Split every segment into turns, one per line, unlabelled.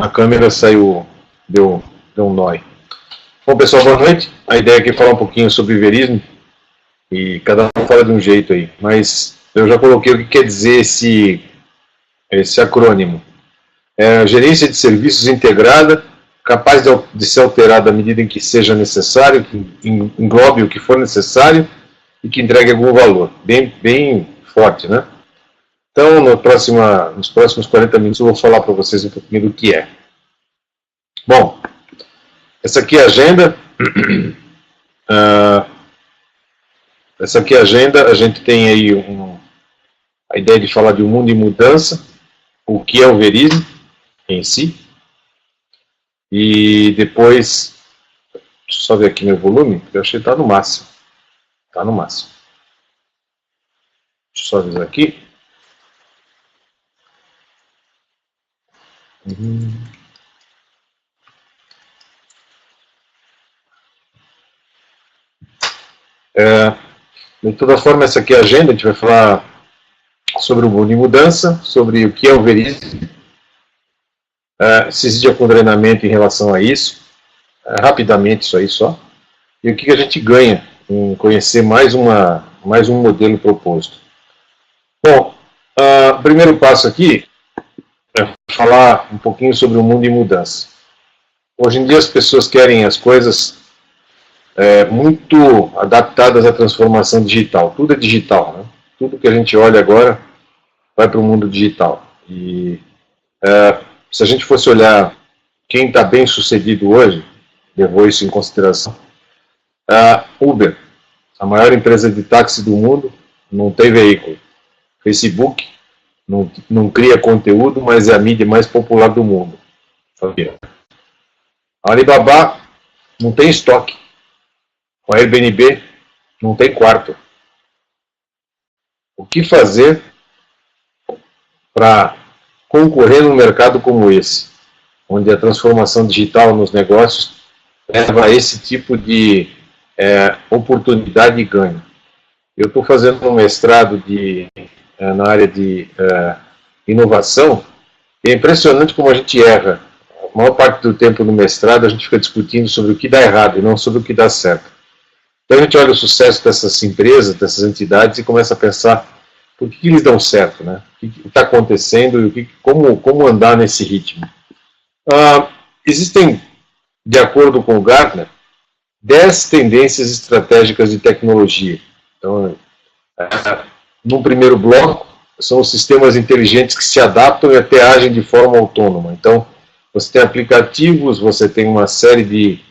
A câmera saiu, deu um nó aí. Bom, pessoal, boa noite. A ideia aqui é falar um pouquinho sobre verismo, e cada um fala de um jeito aí, mas eu já coloquei o que quer dizer esse acrônimo. É gerência de serviços integrada, capaz de ser alterada à medida em que seja necessário, que englobe o que for necessário e que entregue algum valor. Bem forte, né? Então, nos próximos 40 minutos eu vou falar para vocês um pouquinho do que é. Bom, essa aqui é a agenda. Essa aqui é a agenda. A gente tem aí a ideia de falar de um mundo em mudança, o que é o verismo em si. E depois, deixa eu só ver aqui meu volume, porque eu achei que está no máximo. Está no máximo. Deixa eu só avisar aqui. De toda forma, essa aqui é a agenda. A gente vai falar sobre o mundo em mudança, sobre o que é o verismo, se existe algum treinamento em relação a isso, rapidamente isso aí só, e o que a gente ganha em conhecer mais um modelo proposto. Bom, o primeiro passo aqui é falar um pouquinho sobre o mundo em mudança. Hoje em dia as pessoas querem as coisas muito adaptadas à transformação digital. Tudo é digital, né? Tudo que a gente olha agora vai para o mundo digital. E se a gente fosse olhar quem está bem sucedido hoje, levou isso em consideração, Uber, a maior empresa de táxi do mundo, não tem veículo. Facebook não cria conteúdo, mas é a mídia mais popular do mundo. A Alibaba não tem estoque. O Airbnb não tem quarto. O que fazer para concorrer num mercado como esse, onde a transformação digital nos negócios leva a esse tipo de oportunidade e ganho? Eu estou fazendo um mestrado na área de inovação, e é impressionante como a gente erra. A maior parte do tempo no mestrado a gente fica discutindo sobre o que dá errado e não sobre o que dá certo. Então a gente olha o sucesso dessas empresas, dessas entidades, e começa a pensar por que eles dão certo, né? O que está acontecendo e como andar nesse ritmo. Existem, de acordo com o Gartner, 10 tendências estratégicas de tecnologia. Então, no primeiro bloco, são os sistemas inteligentes que se adaptam e até agem de forma autônoma. Então, você tem aplicativos, você tem uma série de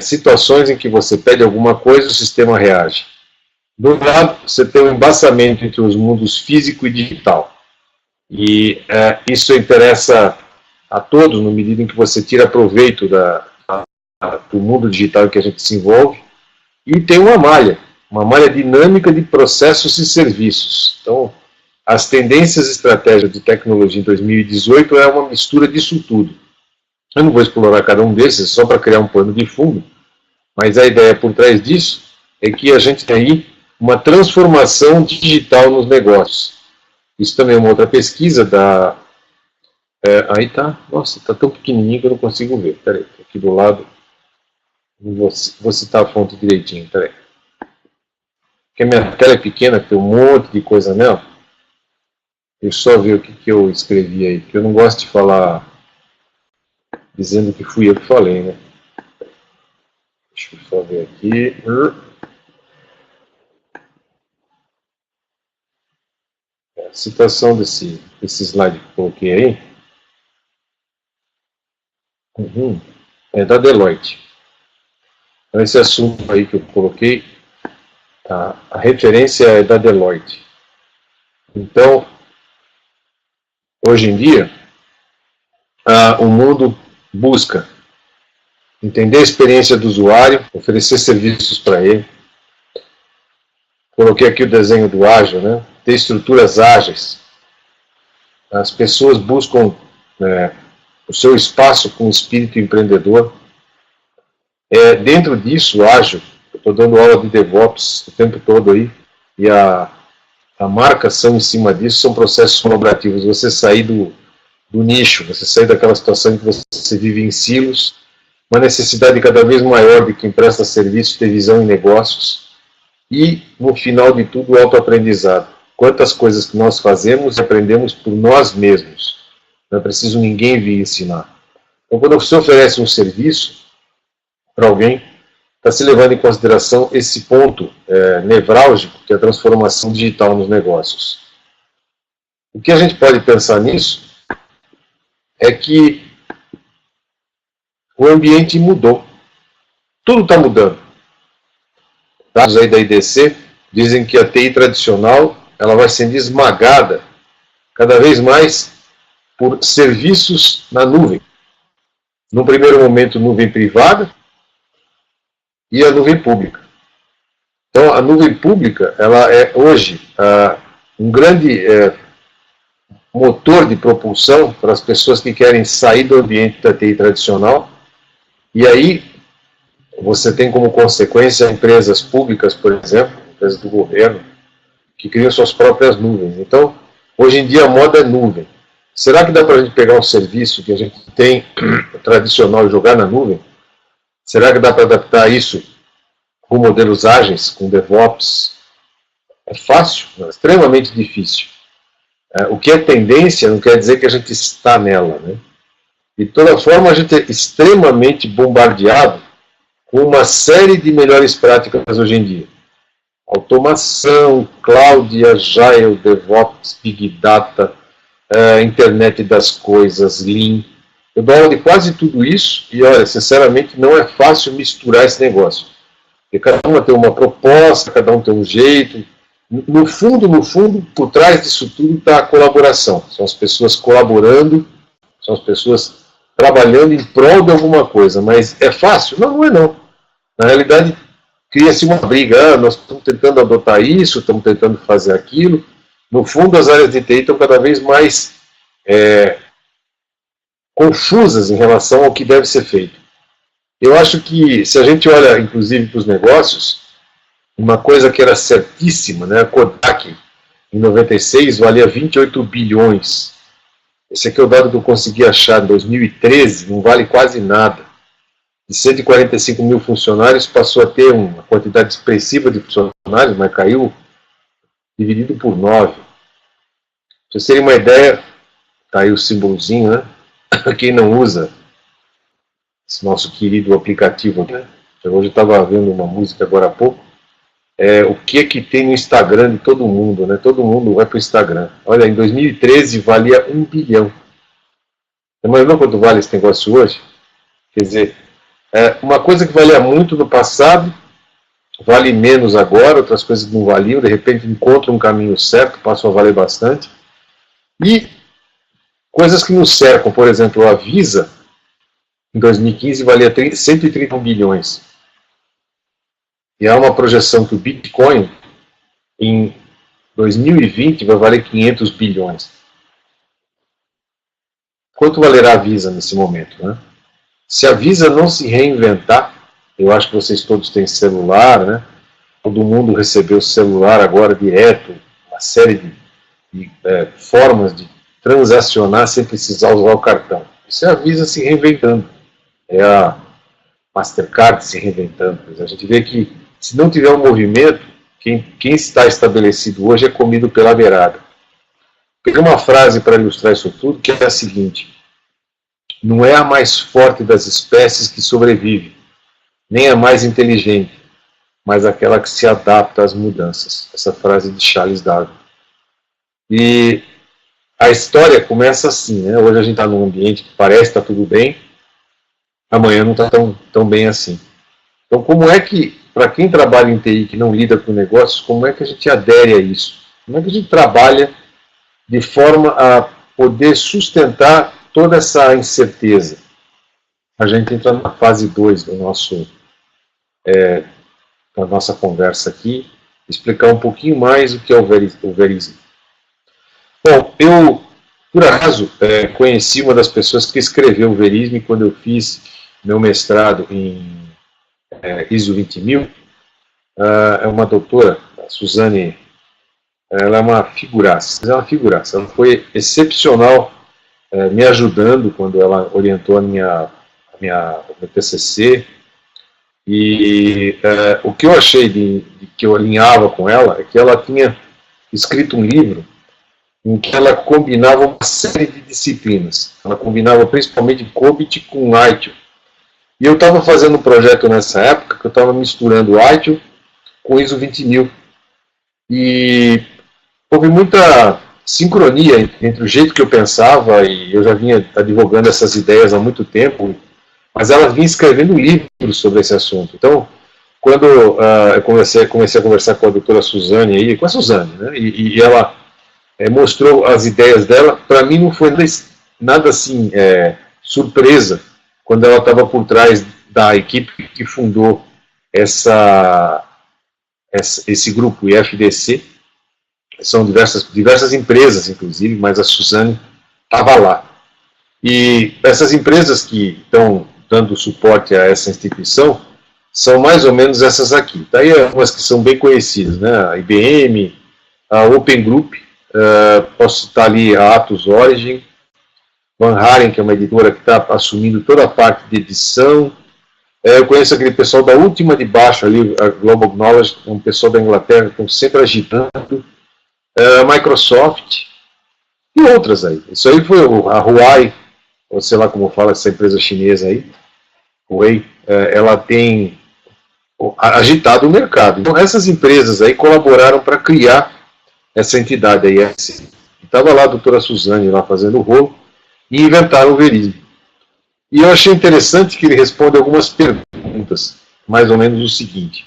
situações em que você pede alguma coisa e o sistema reage. Do outro lado, você tem um embaçamento entre os mundos físico e digital. E isso interessa a todos, na medida em que você tira proveito do mundo digital em que a gente se envolve. E tem uma malha dinâmica de processos e serviços. Então, as tendências estratégicas de tecnologia em 2018 é uma mistura disso tudo. Eu não vou explorar cada um desses só para criar um pano de fundo, mas a ideia por trás disso é que a gente tem aí uma transformação digital nos negócios. Isso também é uma outra pesquisa da... aí tá, nossa, tá tão pequenininho que eu não consigo ver. Peraí, aqui do lado, vou citar a fonte direitinho, peraí. Porque a minha tela é pequena, tem um monte de coisa nela. Deixa eu só ver o que eu escrevi aí, porque eu não gosto de falar dizendo que fui eu que falei, né? Deixa eu só ver aqui. A citação desse slide que eu coloquei aí é da Deloitte. Então, esse assunto aí que eu coloquei, a referência é da Deloitte. Então, hoje em dia, o mundo busca entender a experiência do usuário, oferecer serviços para ele. Coloquei aqui o desenho do ágil, né? Ter estruturas ágeis. As pessoas buscam o seu espaço com espírito empreendedor. Dentro disso, ágil, eu estou dando aula de DevOps o tempo todo aí, e a marcação em cima disso são processos colaborativos. Você sair do do nicho, você sair daquela situação em que você vive em silos, uma necessidade cada vez maior de quem presta serviço ter visão em negócios e, no final de tudo, o autoaprendizado. Quantas coisas que nós fazemos e aprendemos por nós mesmos. Não é preciso ninguém vir ensinar. Então, quando você oferece um serviço para alguém, está se levando em consideração esse ponto nevrálgico, que é a transformação digital nos negócios. O que a gente pode pensar nisso é que o ambiente mudou. Tudo está mudando. Dados aí da IDC dizem que a TI tradicional ela vai sendo esmagada cada vez mais por serviços na nuvem. No primeiro momento, nuvem privada e a nuvem pública. Então, a nuvem pública ela é hoje um grande motor de propulsão para as pessoas que querem sair do ambiente da TI tradicional. E aí, você tem como consequência empresas públicas, por exemplo, empresas do governo, que criam suas próprias nuvens. Então, hoje em dia a moda é nuvem. Será que dá para a gente pegar um serviço que a gente tem tradicional e jogar na nuvem? Será que dá para adaptar isso com modelos ágeis, com DevOps? É fácil? Não, é extremamente difícil. O que é tendência não quer dizer que a gente está nela, né? De toda forma, a gente é extremamente bombardeado com uma série de melhores práticas hoje em dia. Automação, Cloud, Agile, DevOps, Big Data, Internet das Coisas, Lean. Eu dou aula de quase tudo isso e, olha, sinceramente, não é fácil misturar esse negócio. Porque cada um tem uma proposta, cada um tem um jeito. No fundo, por trás disso tudo está a colaboração. São as pessoas colaborando, são as pessoas trabalhando em prol de alguma coisa. Mas é fácil? Não, não é não. Na realidade, cria-se uma briga. Nós estamos tentando adotar isso, estamos tentando fazer aquilo. No fundo, as áreas de TI estão cada vez mais confusas em relação ao que deve ser feito. Eu acho que, se a gente olha, inclusive, para os negócios, uma coisa que era certíssima, né, a Kodak, em 96, valia 28 bilhões. Esse aqui é o dado que eu consegui achar em 2013, não vale quase nada. De 145 mil funcionários, passou a ter uma quantidade expressiva de funcionários, mas caiu dividido por 9. Para vocês terem uma ideia, está aí o símbolozinho, né? Quem não usa esse nosso querido aplicativo aqui, né? Hoje eu estava vendo uma música agora há pouco, o que tem no Instagram de todo mundo, né? Todo mundo vai para o Instagram. Olha, em 2013 valia 1 bilhão. Imagina quanto vale esse negócio hoje? Quer dizer, uma coisa que valia muito no passado, vale menos agora, outras coisas que não valiam, de repente encontram um caminho certo, passam a valer bastante. E coisas que nos cercam, por exemplo, a Visa, em 2015 valia 130 bilhões. E há uma projeção que o Bitcoin, em 2020, vai valer 500 bilhões. Quanto valerá a Visa nesse momento, né? Se a Visa não se reinventar, eu acho que vocês todos têm celular, né? Todo mundo recebeu celular agora direto, uma série de formas de transacionar sem precisar usar o cartão. Isso é a Visa se reinventando. É a Mastercard se reinventando. A gente vê que, se não tiver um movimento, quem está estabelecido hoje é comido pela beirada. Peguei uma frase para ilustrar isso tudo, que é a seguinte: não é a mais forte das espécies que sobrevive, nem a mais inteligente, mas aquela que se adapta às mudanças. Essa frase de Charles Darwin. E a história começa assim, né? Hoje a gente está num ambiente que parece que está tudo bem, amanhã não está tão bem assim. Então, como é que, para quem trabalha em TI, que não lida com negócios, como é que a gente adere a isso? Como é que a gente trabalha de forma a poder sustentar toda essa incerteza? A gente entra na fase 2 da nossa conversa aqui, explicar um pouquinho mais o que é o verismo. Bom, eu, por acaso, conheci uma das pessoas que escreveu o verismo quando eu fiz meu mestrado em ISO 20000. É uma doutora, a Suzane, ela é uma figuraça. Ela foi excepcional me ajudando quando ela orientou o meu TCC. E o que eu achei que eu alinhava com ela é que ela tinha escrito um livro em que ela combinava uma série de disciplinas. Ela combinava principalmente COBIT com ITIL. E eu estava fazendo um projeto nessa época que eu estava misturando ITIL com ISO 20000. E houve muita sincronia entre o jeito que eu pensava, e eu já vinha advogando essas ideias há muito tempo, mas ela vinha escrevendo livros sobre esse assunto. Então, quando eu comecei a conversar com a doutora Suzane, aí, com a Suzane, né, e ela mostrou as ideias dela, para mim não foi nada assim surpresa, quando ela estava por trás da equipe que fundou esse grupo, IFDC. São diversas empresas, inclusive, mas a Suzane estava lá. E essas empresas que estão dando suporte a essa instituição são mais ou menos essas aqui. Daí algumas que são bem conhecidas, né? A IBM, a Open Group, posso citar ali a Atos Origin, Van Haren, que é uma editora que está assumindo toda a parte de edição. Eu conheço aquele pessoal da última de baixo ali, a Global Knowledge, um pessoal da Inglaterra que estão sempre agitando. Microsoft e outras aí. Isso aí foi a Huawei, ou sei lá como fala essa empresa chinesa aí, Huawei, ela tem agitado o mercado. Então essas empresas aí colaboraram para criar essa entidade aí. Estava lá a doutora Suzane lá fazendo o rolo e inventaram o Verismo. E eu achei interessante que ele responde algumas perguntas, mais ou menos o seguinte: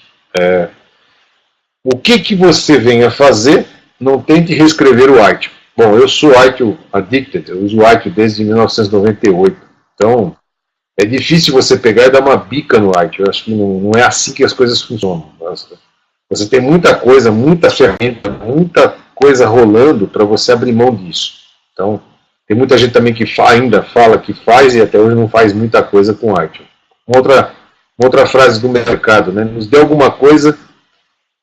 o que você vem a fazer? Não tente reescrever o ITIL. Bom, eu sou ITIL addicted, eu uso ITIL desde 1998, então é difícil você pegar e dar uma bica no ITIL. Eu acho que não é assim que as coisas funcionam. Você tem muita coisa, muita ferramenta, muita coisa rolando para você abrir mão disso. Então, tem muita gente também que ainda fala que faz e até hoje não faz muita coisa com ITIL. Uma outra frase do mercado, né? Nos dê alguma coisa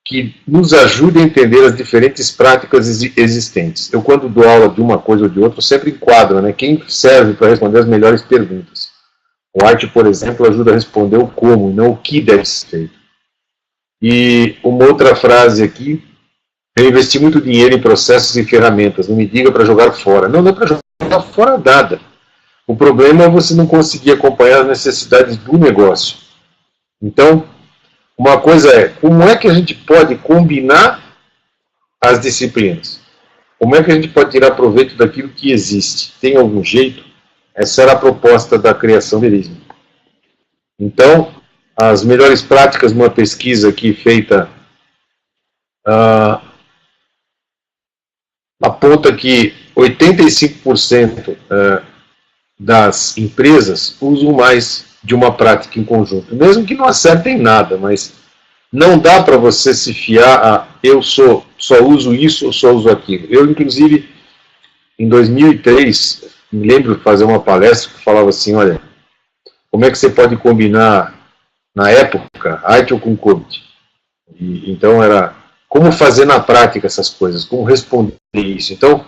que nos ajude a entender as diferentes práticas existentes. Eu, quando dou aula de uma coisa ou de outra, sempre enquadro, né, quem serve para responder as melhores perguntas. O ITIL, por exemplo, ajuda a responder o como, não o que deve ser feito. E uma outra frase aqui: eu investi muito dinheiro em processos e ferramentas, não me diga para jogar fora. Não é para jogar fora nada. O problema é você não conseguir acompanhar as necessidades do negócio. Então, uma coisa é, como é que a gente pode combinar as disciplinas? Como é que a gente pode tirar proveito daquilo que existe? Tem algum jeito? Essa era a proposta da criação do Verismo. Então, as melhores práticas numa pesquisa aqui feita aponta que 85% das empresas usam mais de uma prática em conjunto, mesmo que não acertem nada, mas não dá para você se fiar a eu só uso isso ou só uso aquilo. Eu, inclusive, em 2003, me lembro de fazer uma palestra que falava assim: olha, como é que você pode combinar, na época, ITIL com COBIT? Então era como fazer na prática essas coisas, como responder isso. Então,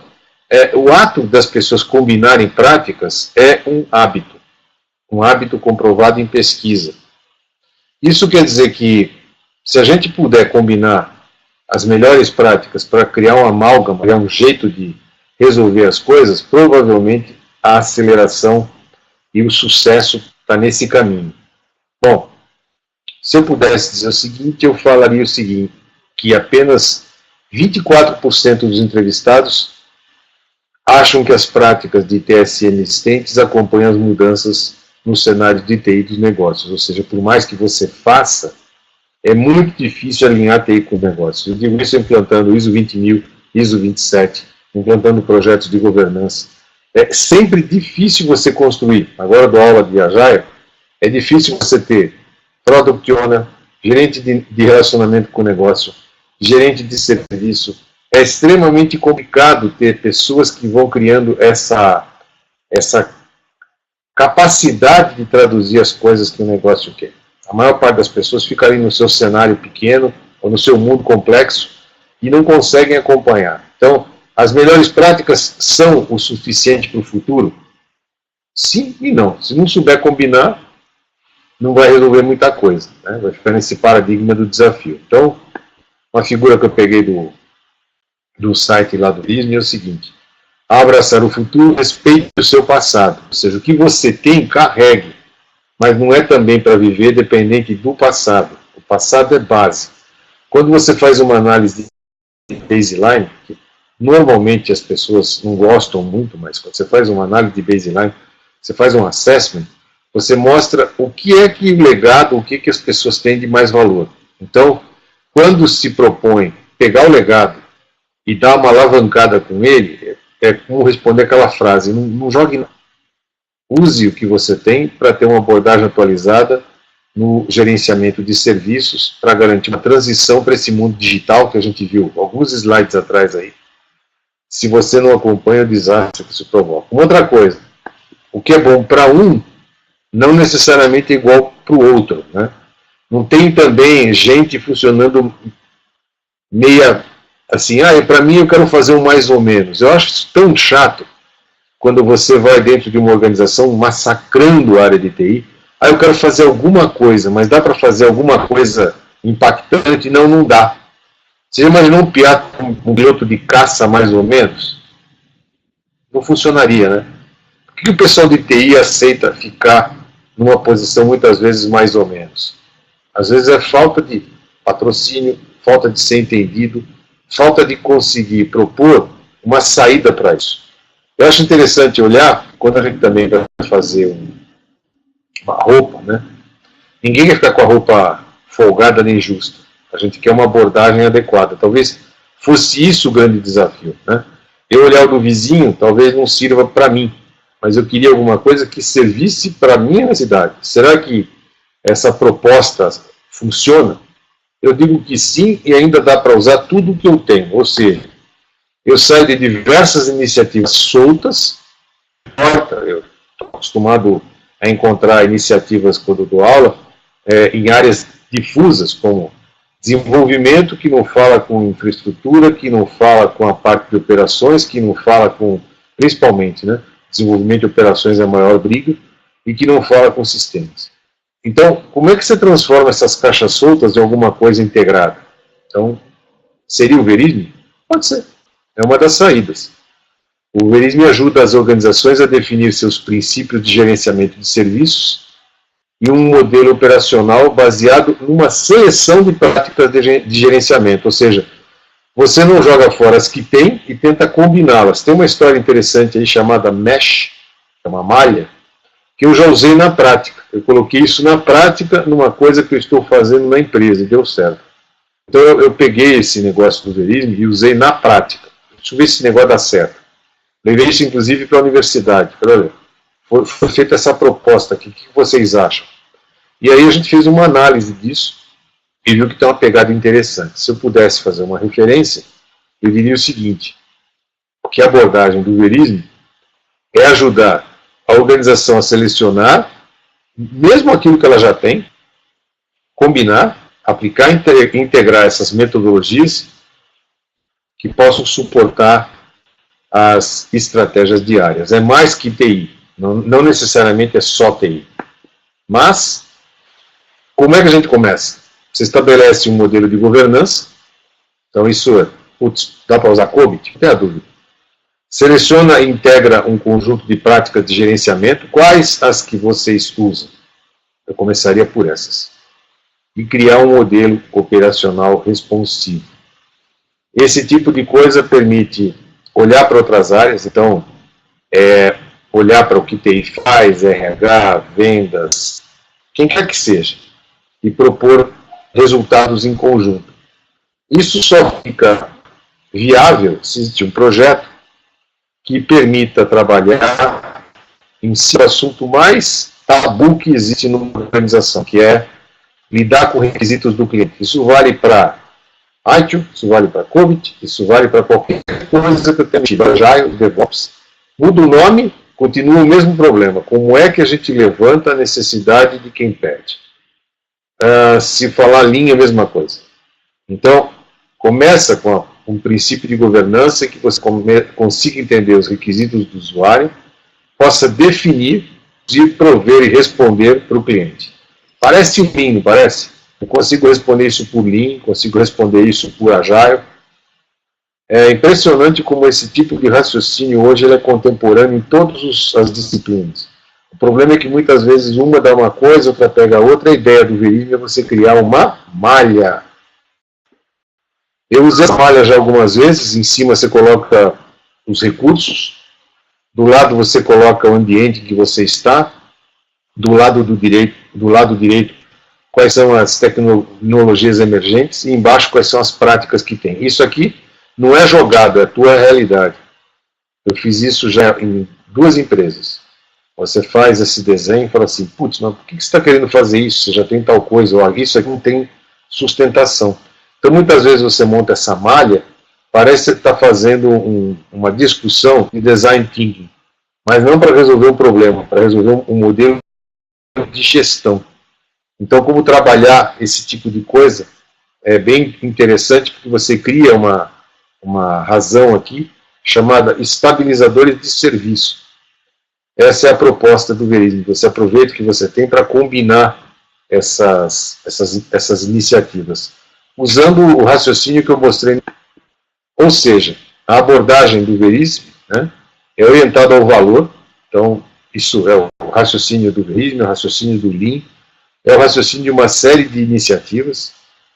o ato das pessoas combinarem práticas é um hábito comprovado em pesquisa. Isso quer dizer que, se a gente puder combinar as melhores práticas para criar um amálgama, criar um jeito de resolver as coisas, provavelmente a aceleração e o sucesso está nesse caminho. Bom, se eu pudesse dizer o seguinte, eu falaria o seguinte, que apenas 24% dos entrevistados acham que as práticas de TSN existentes acompanham as mudanças no cenário de TI dos negócios. Ou seja, por mais que você faça, é muito difícil alinhar TI com o negócio. Eu digo isso implantando ISO 20000, ISO 27, implantando projetos de governança. É sempre difícil você construir. Agora, dou aula de Agile, é difícil você ter Product Owner, gerente de relacionamento com o negócio, gerente de serviço. É extremamente complicado ter pessoas que vão criando essa capacidade de traduzir as coisas que o negócio quer. A maior parte das pessoas fica ali no seu cenário pequeno ou no seu mundo complexo e não conseguem acompanhar. Então, as melhores práticas são o suficiente para o futuro? Sim e não. Se não souber combinar, não vai resolver muita coisa, né? Vai ficar nesse paradigma do desafio. Então, uma figura que eu peguei do site lá do Disney é o seguinte: ao abraçar o futuro, respeite o seu passado. Ou seja, o que você tem, carregue. Mas não é também para viver dependente do passado. O passado é base. Quando você faz uma análise de baseline, que normalmente as pessoas não gostam muito, mas quando você faz uma análise de baseline, você faz um assessment, você mostra o que é que o legado, o que as pessoas têm de mais valor. Então, quando se propõe pegar o legado e dar uma alavancada com ele, é como responder aquela frase: não jogue nada. Use o que você tem para ter uma abordagem atualizada no gerenciamento de serviços, para garantir uma transição para esse mundo digital que a gente viu alguns slides atrás aí. Se você não acompanha o desastre que isso provoca. Uma outra coisa: o que é bom para um, não necessariamente é igual para o outro, né? Não tem também gente funcionando meia assim, para mim eu quero fazer um mais ou menos. Eu acho isso tão chato quando você vai dentro de uma organização massacrando a área de TI. Eu quero fazer alguma coisa, mas dá para fazer alguma coisa impactante? Não dá. Você já imaginou um piloto de caça mais ou menos? Não funcionaria, né? Por que o pessoal de TI aceita ficar numa posição muitas vezes mais ou menos? Às vezes é falta de patrocínio, falta de ser entendido, falta de conseguir propor uma saída para isso. Eu acho interessante olhar, quando a gente também vai fazer uma roupa, né? Ninguém quer ficar com a roupa folgada nem justa. A gente quer uma abordagem adequada. Talvez fosse isso o grande desafio, né? Eu olhar o do vizinho, talvez não sirva para mim, mas eu queria alguma coisa que servisse para a minha necessidade. Será que essa proposta funciona? Eu digo que sim, e ainda dá para usar tudo o que eu tenho. Ou seja, eu saio de diversas iniciativas soltas. Eu estou acostumado a encontrar iniciativas quando eu dou aula em áreas difusas, como desenvolvimento, que não fala com infraestrutura, que não fala com a parte de operações, que não fala com, principalmente, né, desenvolvimento de operações é a maior briga, e que não fala com sistemas. Então, como é que você transforma essas caixas soltas em alguma coisa integrada? Então, seria o Verisme? Pode ser. É uma das saídas. O Verisme ajuda as organizações a definir seus princípios de gerenciamento de serviços e um modelo operacional baseado numa seleção de práticas de gerenciamento. Ou seja, você não joga fora as que tem e tenta combiná-las. Tem uma história interessante aí chamada Mesh, que é uma malha, que eu já usei na prática. Eu coloquei isso na prática numa coisa que eu estou fazendo na empresa e deu certo. Então eu peguei esse negócio do Verisme e usei na prática. Deixa eu ver se esse negócio dá certo. Levei isso inclusive para a universidade. Olha, foi feita essa proposta aqui, o que vocês acham? E aí a gente fez uma análise disso e viu que tem uma pegada interessante. Se eu pudesse fazer uma referência, eu diria o seguinte: que a abordagem do Verisme é ajudar a organização a selecionar, mesmo aquilo que ela já tem, combinar, aplicar e integrar essas metodologias que possam suportar as estratégias diárias. É mais que TI, não necessariamente é só TI. Mas, como é que a gente começa? Você estabelece um modelo de governança, então isso dá para usar COBIT? Não tem a dúvida. Seleciona e integra um conjunto de práticas de gerenciamento. Quais as que vocês usam? Eu começaria por essas. E criar um modelo operacional responsivo. Esse tipo de coisa permite olhar para outras áreas, então, olhar para o que TI faz, RH, vendas, quem quer que seja, e propor resultados em conjunto. Isso só fica viável se existir um projeto que permita trabalhar em cima do assunto mais tabu que existe numa organização, que é lidar com requisitos do cliente. Isso vale para ITIL, isso vale para COBIT, isso vale para qualquer coisa que eu tenha mexido. Agile, DevOps. Muda o nome, continua o mesmo problema. Como é que a gente levanta a necessidade de quem pede? Se falar linha, é a mesma coisa. Então, começa com um princípio de governança que você consiga entender os requisitos do usuário, possa definir, prover e responder para o cliente. Parece um Lean, não parece? Eu consigo responder isso por Lean, consigo responder isso por Agile. É impressionante como esse tipo de raciocínio hoje ele é contemporâneo em todas as disciplinas. O problema é que muitas vezes uma dá uma coisa, outra pega a outra. A ideia do Verisme é você criar uma malha. Eu usei essa malha já algumas vezes. Em cima você coloca os recursos, do lado você coloca o ambiente que você está, do lado direito quais são as tecnologias emergentes e embaixo quais são as práticas que tem. Isso aqui não é jogado, é a tua realidade. Eu fiz isso já em 2 empresas. Você faz esse desenho e fala assim, putz, mas por que você está querendo fazer isso? Você já tem tal coisa, ou isso aqui não tem sustentação. Então muitas vezes você monta essa malha, parece que você está fazendo uma discussão de design thinking, mas não para resolver um problema, para resolver um modelo de gestão. Então, como trabalhar esse tipo de coisa é bem interessante, porque você cria uma razão aqui, chamada estabilizadores de serviço. Essa é a proposta do Verisme. Você aproveita o que você tem para combinar essas iniciativas, usando o raciocínio que eu mostrei. Ou seja, a abordagem do Verisme, né, é orientada ao valor. Então, isso é o raciocínio do Verisme, é o raciocínio do Lean, é o raciocínio de uma série de iniciativas,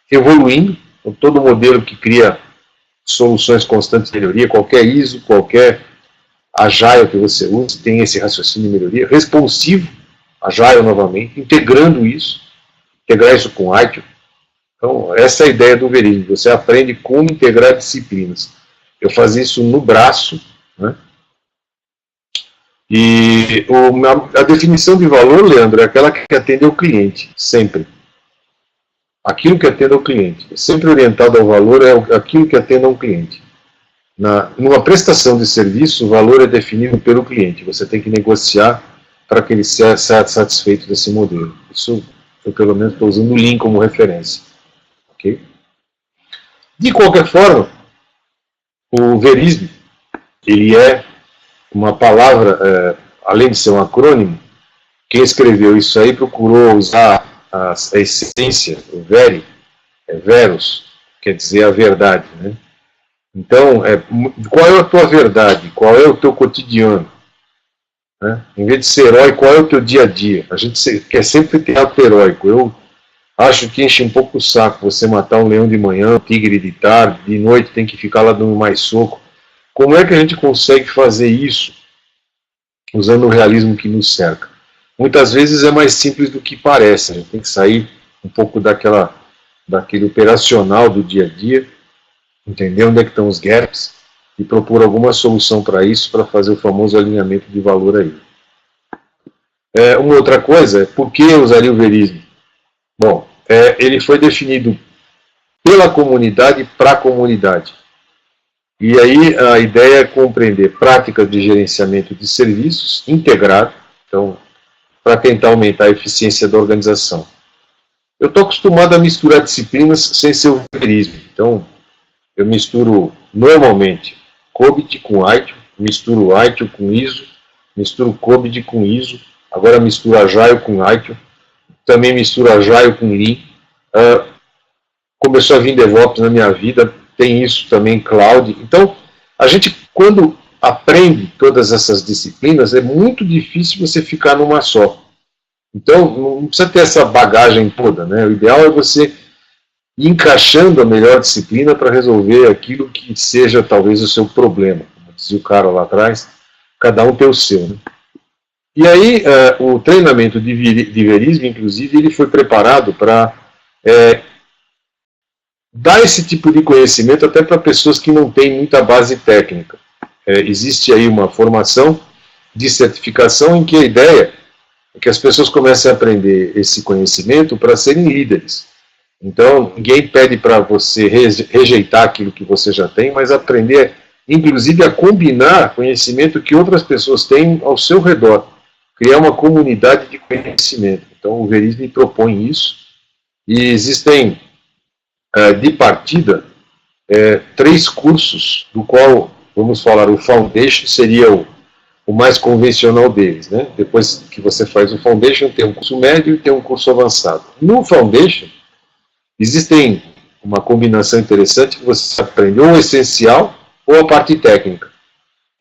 evoluindo, com todo modelo que cria soluções constantes de melhoria, qualquer ISO, qualquer Agile que você use, tem esse raciocínio de melhoria, responsivo, Agile novamente, integrando isso, integrar isso com ITIL. Então, essa é a ideia do Verisme, você aprende como integrar disciplinas. Eu fazia isso no braço, né? E a definição de valor, Leandro, é aquela que atende ao cliente, sempre. Aquilo que atende ao cliente. Sempre orientado ao valor é aquilo que atende a um cliente. Numa prestação de serviço, o valor é definido pelo cliente. Você tem que negociar para que ele seja satisfeito desse modelo. Isso, eu pelo menos estou usando o Lean como referência. Okay? De qualquer forma, o Verisme, ele é uma palavra, além de ser um acrônimo, quem escreveu isso aí procurou usar a essência, o veri, veros, quer dizer a verdade, né? Então, qual é a tua verdade? Qual é o teu cotidiano? Né? Em vez de ser herói, qual é o teu dia a dia? A gente quer sempre ter ato heróico. Eu acho que enche um pouco o saco você matar um leão de manhã, um tigre de tarde, de noite tem que ficar lá dando mais soco. Como é que a gente consegue fazer isso usando o realismo que nos cerca? Muitas vezes é mais simples do que parece. A gente tem que sair um pouco daquele operacional do dia a dia, entender onde é que estão os gaps e propor alguma solução para isso, para fazer o famoso alinhamento de valor aí. Uma outra coisa é por que eu usaria o Verisme? Bom, ele foi definido pela comunidade para a comunidade. E aí a ideia é compreender práticas de gerenciamento de serviços integrado, então, para tentar aumentar a eficiência da organização. Eu estou acostumado a misturar disciplinas sem ser o Verisme. Então, eu misturo normalmente COBIT com ITIL, misturo ITIL com ISO, misturo COBIT com ISO, agora misturo Agile com ITIL, também misturo Agile com Lean. Começou a vir DevOps na minha vida, tem isso também, Cloud. Então, a gente, quando aprende todas essas disciplinas, é muito difícil você ficar numa só. Então, não precisa ter essa bagagem toda, né? O ideal é você ir encaixando a melhor disciplina para resolver aquilo que seja, talvez, o seu problema. Como dizia o cara lá atrás, cada um tem o seu, né? E aí, o treinamento de Verisme, inclusive, ele foi preparado para dar esse tipo de conhecimento até para pessoas que não têm muita base técnica. Existe aí uma formação de certificação em que a ideia é que as pessoas comecem a aprender esse conhecimento para serem líderes. Então, ninguém pede para você rejeitar aquilo que você já tem, mas aprender, inclusive, a combinar conhecimento que outras pessoas têm ao seu redor. Criar uma comunidade de conhecimento. Então, o Verisme propõe isso. E existem, de partida, 3 cursos, do qual, vamos falar, o Foundation seria o o mais convencional deles, né? Depois que você faz o Foundation, tem um curso médio e tem um curso avançado. No Foundation, existem uma combinação interessante que você aprende ou o essencial ou a parte técnica.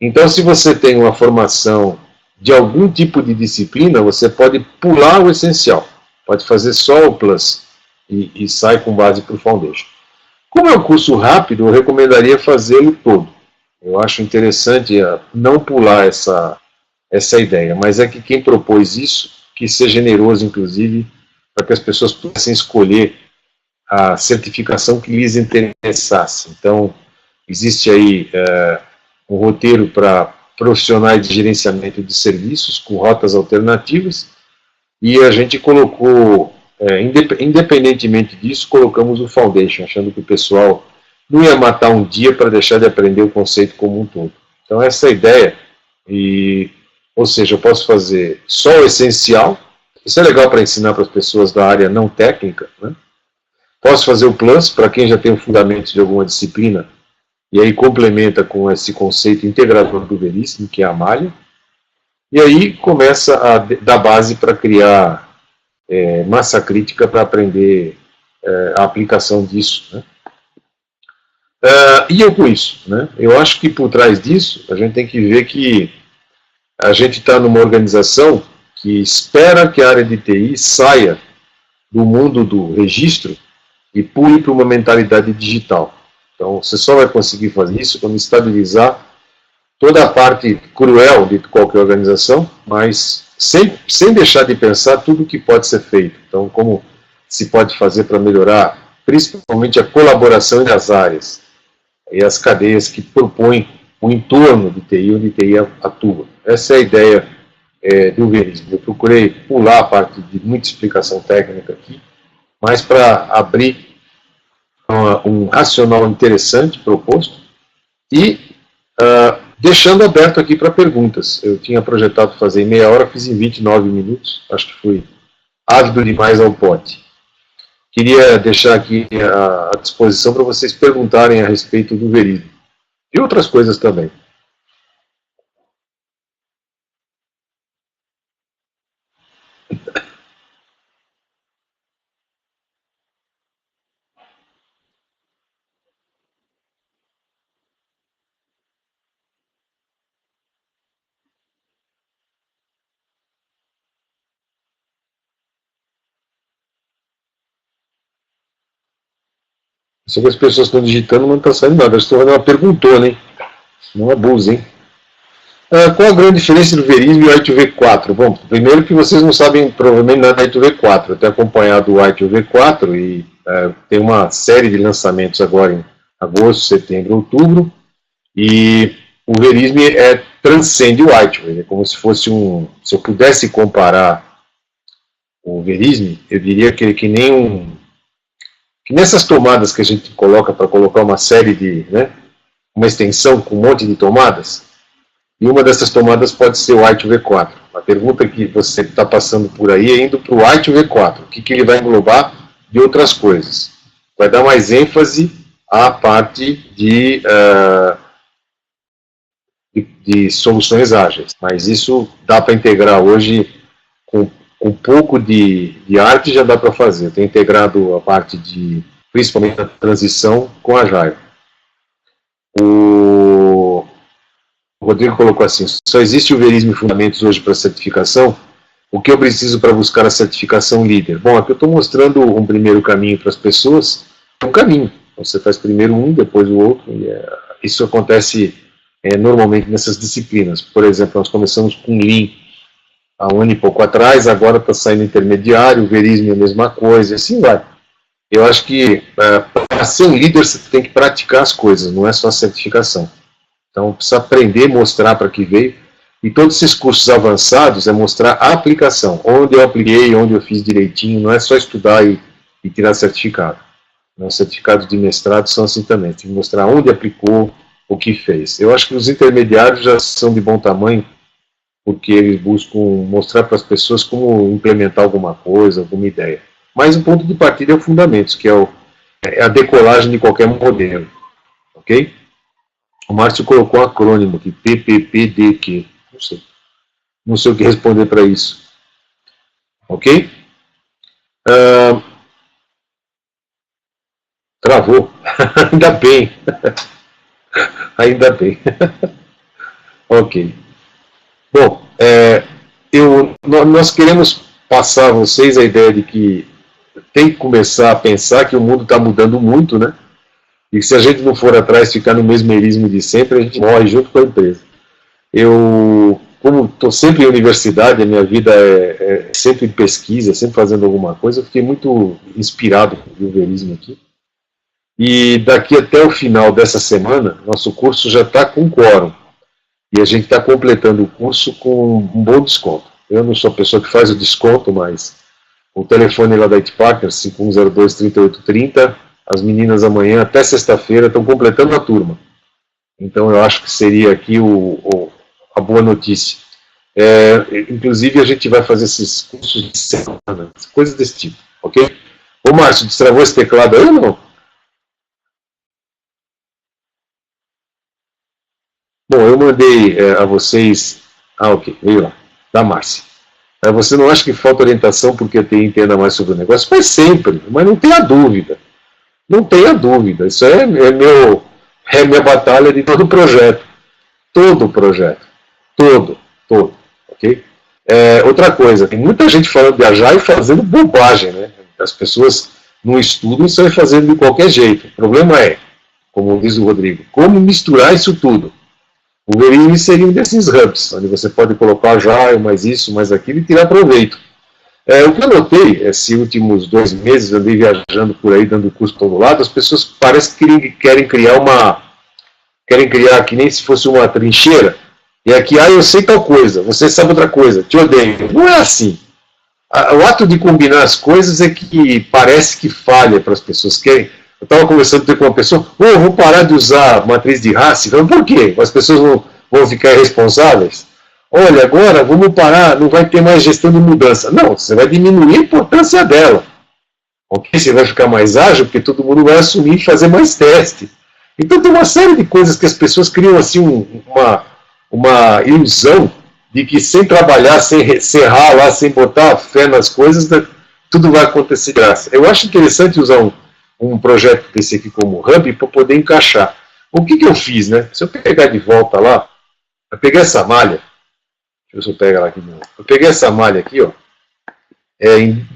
Então, se você tem uma formação de algum tipo de disciplina, você pode pular o essencial, pode fazer só o Plus e sai com base para o Foundation. Como é um curso rápido, eu recomendaria fazê-lo todo. Eu acho interessante não pular essa ideia, mas é que quem propôs isso, que ser generoso, inclusive, para que as pessoas pudessem escolher a certificação que lhes interessasse. Então, existe aí um roteiro para profissionais de gerenciamento de serviços, com rotas alternativas, e a gente colocou, independentemente disso, colocamos o Foundation, achando que o pessoal não ia matar um dia para deixar de aprender o conceito como um todo. Então, essa é a ideia, ou seja, eu posso fazer só o essencial, isso é legal para ensinar para as pessoas da área não técnica, né? Posso fazer o Plus, para quem já tem o fundamento de alguma disciplina, e aí complementa com esse conceito integrador do Veríssimo, que é a malha, e aí começa a dar base para criar massa crítica para aprender a aplicação disso, né? E eu com isso, né? Eu acho que por trás disso, a gente tem que ver que a gente está numa organização que espera que a área de TI saia do mundo do registro e pule para uma mentalidade digital. Então, você só vai conseguir fazer isso quando estabilizar toda a parte cruel de qualquer organização, mas sem deixar de pensar tudo o que pode ser feito. Então, como se pode fazer para melhorar, principalmente a colaboração entre as áreas e as cadeias que propõem o entorno de TI, onde TI atua. Essa é a ideia do Veríssimo. Eu procurei pular a parte de muita explicação técnica aqui, mas para abrir um racional interessante proposto e deixando aberto aqui para perguntas. Eu tinha projetado fazer em meia hora, fiz em 29 minutos, acho que fui ávido demais ao pote. Queria deixar aqui à disposição para vocês perguntarem a respeito do Veríssimo e outras coisas também. Sei que as pessoas estão digitando, mas não está saindo nada. Estou fazendo uma perguntona, hein? Não abuse, hein? Qual a grande diferença do Veríssimo e o I2V4? Bom, primeiro que vocês não sabem provavelmente nada do I2V4. Eu tenho acompanhado o I2V4 e tem uma série de lançamentos agora em agosto, setembro, outubro. E o Veríssimo transcende o I2V. É como se fosse Se eu pudesse comparar o Veríssimo, eu diria que nem que nessas tomadas que a gente coloca para colocar uma série de, né, uma extensão com um monte de tomadas, e uma dessas tomadas pode ser o I2V4. A pergunta que você está passando por aí é indo para o I2V4. O que ele vai englobar de outras coisas? Vai dar mais ênfase à parte de soluções ágeis. Mas isso dá para integrar hoje com um pouco de arte, já dá para fazer. Eu tenho integrado a parte principalmente a transição com a Agile. O Rodrigo colocou assim: só existe o Veríssimo e Fundamentos hoje para certificação? O que eu preciso para buscar a certificação líder? Bom, aqui eu estou mostrando um primeiro caminho para as pessoas. É um caminho. Você faz primeiro um, depois o outro. E isso acontece normalmente nessas disciplinas. Por exemplo, nós começamos com Lean há um ano e pouco atrás, agora está saindo intermediário, o Veríssimo é a mesma coisa, e assim vai. Eu acho que para ser um líder você tem que praticar as coisas, não é só a certificação. Então precisa aprender, mostrar para que veio, e todos esses cursos avançados é mostrar a aplicação, onde eu apliquei, onde eu fiz direitinho, não é só estudar e tirar certificado. Os certificados de mestrado são assim também, tem que mostrar onde aplicou, o que fez. Eu acho que os intermediários já são de bom tamanho, porque eles buscam mostrar para as pessoas como implementar alguma coisa, alguma ideia. Mas o ponto de partida é o Fundamentos, que é a decolagem de qualquer modelo. Ok? O Márcio colocou um acrônimo aqui, PPPDQ. não sei. Não sei o que responder para isso. Ok? Travou. Ainda bem. Ainda bem. Ok. Bom, nós queremos passar a vocês a ideia de que tem que começar a pensar que o mundo está mudando muito, né? E que se a gente não for atrás, ficar no mesmerismo de sempre, a gente morre junto com a empresa. Eu, como estou sempre em universidade, a minha vida é sempre em pesquisa, sempre fazendo alguma coisa, eu fiquei muito inspirado com o pulverismo aqui. E daqui até o final dessa semana, nosso curso já está com quórum. E a gente está completando o curso com um bom desconto. Eu não sou a pessoa que faz o desconto, mas o telefone lá da IT Partners, 5102-3830, as meninas amanhã até sexta-feira estão completando a turma. Então eu acho que seria aqui a boa notícia. Inclusive a gente vai fazer esses cursos de semana, coisas desse tipo, ok? Ô Márcio, destravou esse teclado aí ou não? Bom, eu mandei a vocês... Ah, ok, veio lá, da Márcia. Você não acha que falta orientação porque a TI entenda mais sobre o negócio? Mas sempre, mas não tenha dúvida. Não tenha dúvida. Isso é minha batalha de todo o projeto. Todo o projeto. Todo. Ok? Outra coisa, tem muita gente falando de Agile e fazendo bobagem, né? As pessoas não estudam e saem fazendo de qualquer jeito. O problema é, como diz o Rodrigo, como misturar isso tudo. O Verismo seria um desses hubs, onde você pode colocar Agile, mais isso, mais aquilo e tirar proveito. O que eu notei, esses últimos 2 meses, andei viajando por aí, dando curso para todo lado, as pessoas parecem que querem criar que nem se fosse uma trincheira, e aqui, eu sei tal coisa, você sabe outra coisa, te odeio. Não é assim. O ato de combinar as coisas é que parece que falha para as pessoas. Eu estava conversando com uma pessoa, vou parar de usar matriz de Hasse. Por quê? As pessoas vão ficar irresponsáveis? Olha, agora vamos parar, não vai ter mais gestão de mudança. Não, você vai diminuir a importância dela. Ok? Você vai ficar mais ágil, porque todo mundo vai assumir e fazer mais teste. Então tem uma série de coisas que as pessoas criam assim uma ilusão de que sem trabalhar, sem serrar lá, sem botar fé nas coisas, tudo vai acontecer de graça. Eu acho interessante usar um projeto desse aqui como hub para poder encaixar. O que eu fiz, né? Se eu pegar de volta lá, eu peguei essa malha, deixa eu ver se eu pego ela aqui de novo. Eu peguei essa malha aqui, ó, em